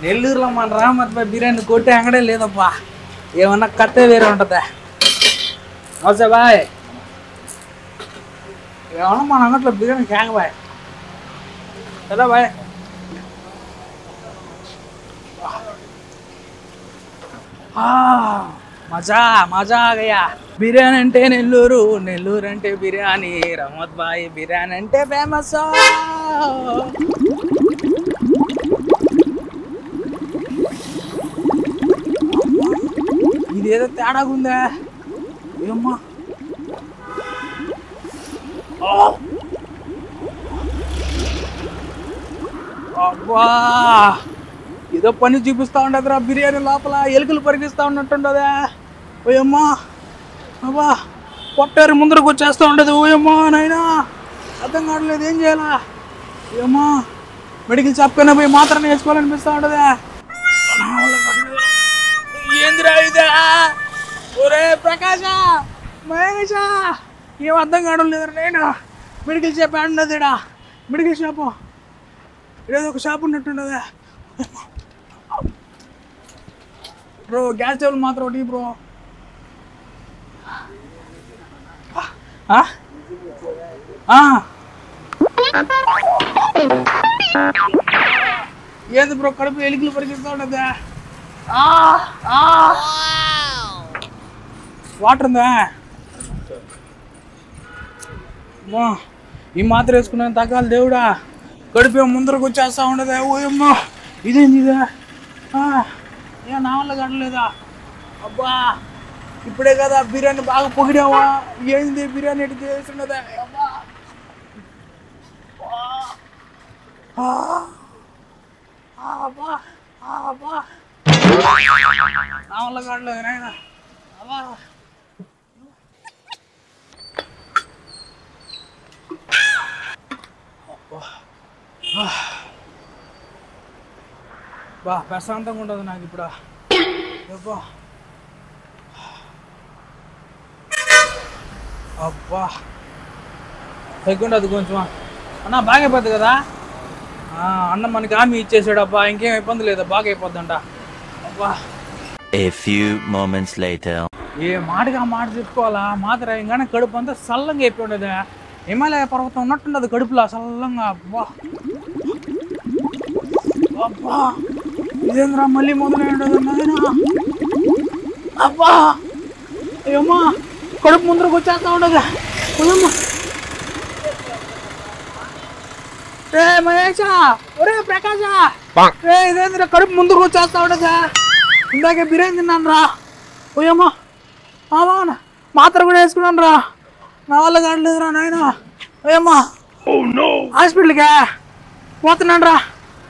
నెల్లూరులో మన రామత్ బిర్యానీ కొట్టే అంగడే లేదబ్బా. ఏమన్నా కట్టే వేరే ఉంటుందా? అవసే బాయ్, ఏమన్నా మన అంగట్లో బిర్యానీ క్యాంగ్ బాయ్. చలో బాయ్. మజా మజా గయా. బిర్యానీ అంటే నెల్లూరు, నెల్లూరు అంటే బిర్యానీ. రహమత్ బాయ్ బిర్యానీ అంటే ఫేమస్. ఇదేదో తేడాగా ఉందా ఏమ్మా. అబ్బా ఏదో పని చూపిస్తా ఉండదురా బిర్యానీ లోపల. ఎలుకలు పరిగిస్తా ఉన్నట్టుండదా. ఓయమ్మా అబ్బా పొట్టారు ముందరకు వచ్చేస్తూ ఉండదు. ఓయమ్మా నాయనా అర్థం కావట్లేదు ఏం చేయాలా. ఏమ్మా మెడికల్ షాప్ కన్నా పోయి మాత్రం వేసుకోవాలనిపిస్తూ ఉండదా. ఏందిరా ఇదా? ఒరే ప్రకాశ మహేష ఏం అర్థం కావడం లేదు. నేను మెడికల్ షాప్ ఉండదు ఇడా. మెడికల్ షాపు ఏదో ఒక షాప్ ఉన్నట్టుండదా. బ్రో గ్యాస్ టేబుల్ మాత్రం ఒకటి బ్రో. ఏది బ్రో కడుపు ఎలుకలు పరిగిస్తూ ఉండదా. వాటర్ ఉందా? ఈ మాత్రం వేసుకున్నాను తగ్గాలి దేవుడా. కడుపు ముందరకు వచ్చేస్తా ఉండదా. ఓయమ్మా ఇదేంది ఇదా? ఏ నా వల్ల కట్టలేదా? అబ్బా ఇప్పుడే కదా బిర్యానీ బాగా పొగిడావా. ఏంది బిర్యానీ ఎటు చేస్తున్నదా? అబ్బా అబ్బా అబ్బా నా వల్ల కట్టలేదు నాయన. అబ్బా బా ప్రశాంతంగా ఉండదు నాకు ఇప్పుడు. అబ్బా అబ్బా తగ్గుండదు కొంచెం అన్న. బాగా అయిపోద్ది కదా అన్న, మనకి హామీ ఇచ్చేసాడు. అబ్బా ఇంకేం ఇబ్బంది లేదా, బాగా అయిపోద్దంట. అబ్బా ఏ మాటగా మాట చెప్పుకోవాలా. మాత్రం కానీ కడుపు అంతా చల్లంగా అయిపోయి ఉండదు. హిమాలయ పర్వతం ఉన్నట్టుండదు కడుపులో చల్లంగా. అబ్బా అబ్బా ఇదేంద్రా మళ్ళీ మొదలైండదు నాయనా. అబ్బా ఏమో కడుపు ముందరకు వచ్చేస్తా ఉండదు. రే మహేష ఒరే ప్రకాశ రే ఇదేంద్రా కడుపు ముందుకు వచ్చేస్తా ఉండదా. ఇందాకే బిర్యానీ తిన్నాను రా. ఓయమ్మా మాత్ర కూడా వేసుకున్నాను రా. నా వల్ల కావట్లేదురా నాయన. ఓయమ్మా హాస్పిటల్గా పోతున్నాను రా.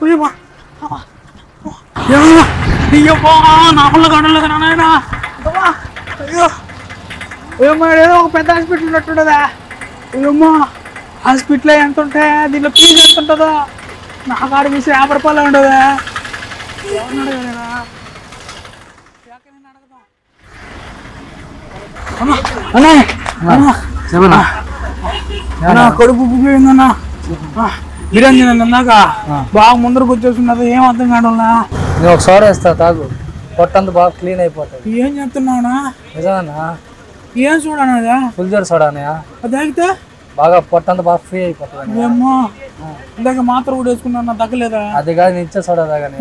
ఓయమ్మా అయ్యమ్మా నా వల్ల కావట్లేదురా నాయన. అయ్యో ఓయమ్మా ఏదో ఒక పెద్ద హాస్పిటల్ ఉన్నట్టుండదా. ఓయమ్మా హాస్పిటల్ ఎంత ఉంటాయి, దీంట్లో ఫీజు ఎంత ఉంటుందో. నా కాడ తీసి 50 రూపాయలు ఉండదా. ఎవరిని అడగలేదా? అన్నా కడుపు పోయిందన్నా. బిర్యానీ తిన్నాక బాగా ముందరకు వచ్చేస్తున్నది. ఏం అర్థం కావడంలా. నేను ఒక సోడా ఇస్తా తాగు, పొట్టంతా బాగా క్లీన్ అయిపోతుంది. ఏం చెప్తున్నావునా? నిజమన్నా? ఏం చూడనా? ఫుల్ జోర్ సోడానే. అది తాగితే బాగా పొట్టంతా బాగా ఫ్రీ అయిపోతుంది. ఏమో ఇందాక మాత్ర కూడా వేసుకున్నా తగ్గలేదా? అది కాదు నేను ఇచ్చే సోడా తాగానే.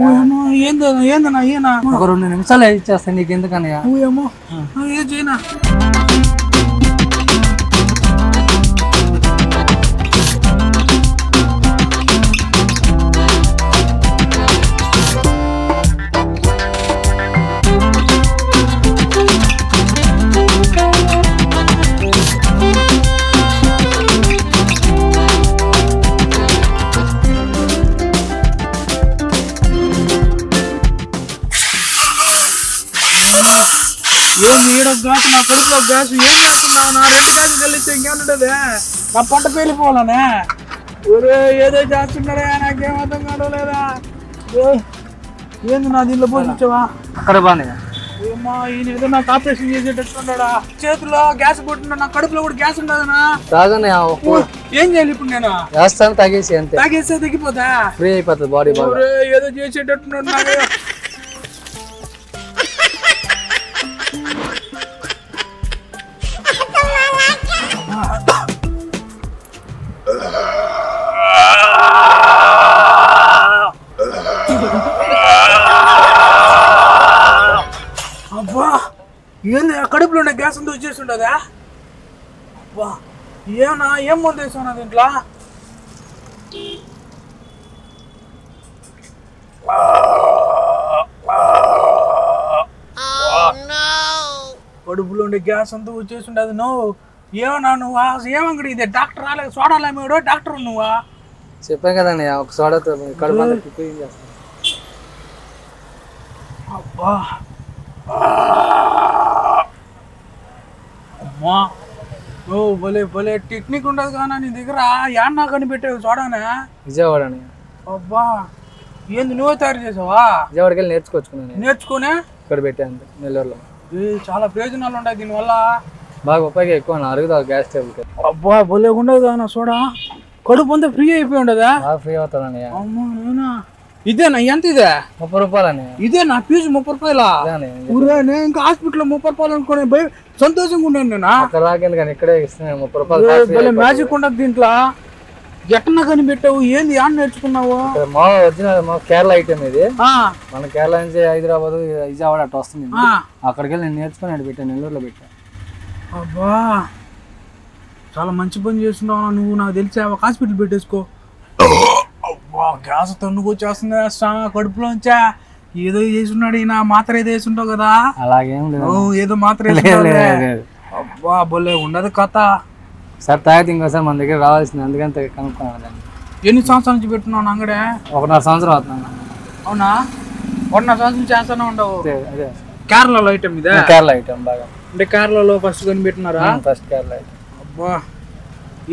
ఏందన్నా ఏనా? ఒక 2 నిమిషాలు ఇచ్చేస్తాను నీకు ఎందుకని. ఏమో ఏం చేయనా. గ్యాస్ నా కడుపులో గ్యాస్. ఏం చేస్తున్నావు? నా 2 గ్యాస్ కలిస్తే ఇంకేముంటది? నా పొట్ట పేలిపోవాలనే. ఒరే ఏదో చేస్తున్నారా, నాకేం అర్థం కావడం లేదా. ఏంది నా దీంట్లో పోషించావా? అక్కడ బాగా అమ్మా ఈయన ఏదో నాకు ఆపరేషన్ చేసేటట్టున్నాడా. చేతిలో గ్యాస్ కొట్టినా, నా కడుపులో కూడా గ్యాస్ ఉండదనా. తాగనే ఏం చేయాలి ఇప్పుడు నేను? వేస్తాను, తాగేసి అంతే. తాగేస్తే తగ్గిపోతా, ఫ్రీ అయిపోతుంది బాడీ. ఏదో చేసేటట్టున్నాడు. అబ్బా ఏంది కడుపులో ఉండే గ్యాస్ అంతా వచ్చేస్తుండదా? అబ్బా ఏమన్నా ఏం మందు వేసుకున్నా దీంట్లో? కడుపులో ఉండే గ్యాస్ అంతా వచ్చేస్తుండదు. నువ్వు ఏమన్నా నువ్వా? ఏమంగడి ఇది డాక్టర్ రాలేదు, సోడాలా మేడో డాక్టర్ నువ్వా? చెప్పాను కదండి, ఒక సోడాతో కడుపు అంతా క్లీన్ చేస్తాను. అబ్బా అమ్మా ఓ భలే భలే టెక్నిక్ ఉండదు కానీ నీ దగ్గర యాన్నా కనిపెట్టావు చూడానే. విజయవాడ. అబ్బా ఏంది నువ్వే తయారు చేసావా? విజయవాడకి వెళ్ళి నేర్చుకొచ్చుకున్నాను. నేర్చుకునే ఇక్కడ పెట్టాను నెల్లూరులో. చాలా ప్రయోజనాలు ఉంటాయి దీనివల్ల. బాగా ఉపయోగం ఎక్కువ అరుగుతావు గ్యాస్ టేబుల్. అబ్బా భలే ఉండదు కానీ చూడా, కడుపు అంతా ఫ్రీ అయిపోయి ఉండదా? బాగా ఫ్రీ అవుతానని. అమ్మా నేనా ఇదేనా? ఎంత ఇదే? 30 రూపాయలని. ఇదే నా ఫీజు 30 రూపాయలా? నేను ఇంకా హాస్పిటల్లో 30 రూపాయలు అనుకునే భయ సంతోషంగా ఉన్నాను నేను. కానీ ఇక్కడే ఇస్తున్నాను 30 రూపాయలు. మ్యాజిక్ ఉండదు దీంట్లో. ఎట్టన్నా కానీ పెట్టావు ఏంది? ఆడ నేర్చుకున్నావు? మా ఒరిజినల్ కేరళ ఐటమ్ ఇది. మన కేరళ నుంచి హైదరాబాద్ విజయవాడ అట్లా వస్తుంది. అక్కడికి వెళ్ళి నేను నేర్చుకుని అటు పెట్టాను, నెల్లూరులో పెట్టాను. అబ్బా చాలా మంచి పని చేస్తున్నావు నువ్వు. నాకు తెలిసా ఒక హాస్పిటల్ పెట్టేసుకో. అబ్బా గ్యాస్ తన్నుకొచ్చేస్తుంది కడుపులోంచా. ఏదో చేస్తున్నాడు ఈయన, మాత్ర ఏదో వేసుంటావు కదా? అలాగేం లేదు, ఏదో మాత్ర. అబ్బా భలే ఉండదు కథ. సార్ తాగితే ఇంకోసారి మన దగ్గర రావాల్సింది, అందుకని కనుక్కున్నాను. ఎన్ని సంవత్సరాల నుంచి పెట్టున్నావు అంగడే? 1.5 సంవత్సరం అవుతున్నాను. అవునా? 1.5 సంవత్సరం చేస్తానే ఉండవు. అదే కేరళలో ఐటమ్ ఇదే? కేరళ ఐటమ్ బాగా. అంటే కేరళలో ఫస్ట్ కొని పెట్టినారా? First Kerala item. అబ్బా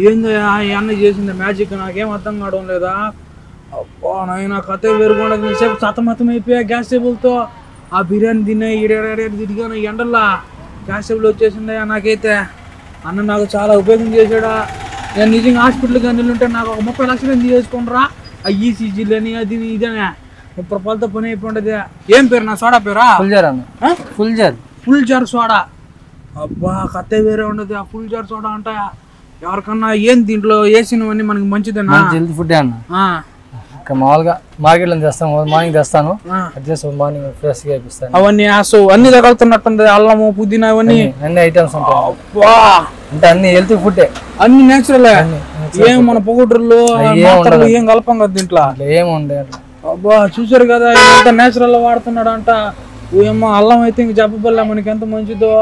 ఏందో ఈ అన్న చేసింది మ్యాజిక్, నాకేం అర్థం కావడం లేదా. అబ్బా నాయన కథ వేరుకుండా సేపు సతమతం అయిపోయా గ్యాస్ టేబుల్తో. ఆ బిర్యానీ తిన్నా తిరిగాను ఎండల్లా గ్యాస్ టేబుల్ వచ్చేసిందా నాకైతే. అన్న నాకు చాలా ఉపయోగం చేశాడా. నేను నిజంగా హాస్పిటల్కి వెళ్ళుంటే నాకు ఒక 30 లక్షలు ఎందుకు చేసుకుంటారా? ఆ ఈసీజీలని అది ఇదేనే 30 రూపాయలతో పని అయిపోయింది. ఏం పేరు నా సోడా పేరా? Full jar soda. అబ్బా కథ వేరే ఉండదు. ఆ ఫుల్ జార్ సోడా అంట ఎవరికన్నా ఏం దీంట్లో వేసినవన్నీ మనకి మంచిదేనా? హెల్తీ ఫుడ్ అన్న. మామూలుగా మార్కెట్లో తెస్తాను, మార్నింగ్ తెస్తాను, మార్నింగ్ ఫ్రెష్ గా ఇప్పిస్తాను. అవన్నీ అన్ని తగలుతున్నట్టుంది, అల్లము పుదీనా అవన్నీ అన్ని ఐటమ్స్ ఉంటాయి. అంటే అన్ని హెల్తీ ఫుడ్, అన్ని నేచురల్. ఏం మన పొగుడ్రులు ఏం కలపం కదా దీంట్లో, ఏముండే. అబ్బా చూసారు కదా ఎంత నేచురల్ వాడుతున్నాడు అంట. ఏమో అల్లం అయితే ఇంక చెప్పబల్ల మనకి ఎంత మంచిదో.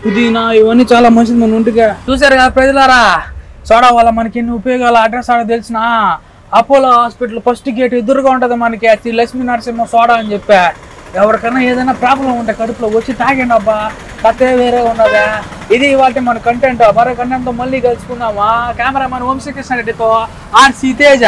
పుదీనా ఇవన్నీ చాలా మంచిది మన ఒంటిగా. చూసారు కదా ప్రజలారా, సోడా వల్ల మనకి ఎన్ని ఉపయోగాలు. అడ్రస్ ఆడ తెలిసిన అపోలో హాస్పిటల్ ఫస్ట్ గేట్ ఎదురుగా ఉంటది మనకి, లక్ష్మీ నరసింహ సోడా అని చెప్పా. ఎవరికైనా ఏదైనా ప్రాబ్లం ఉంటే కడుపులో వచ్చి తాగండి అబ్బా, కథే వేరే ఉన్నదా. ఇది వాటి మన కంటెంట్. మరో కంటెంట్తో మళ్ళీ కలుసుకుందామా. కెమెరామెన్ వంశీకృష్ణ రెడ్డితో ఆర్సీ తేజ.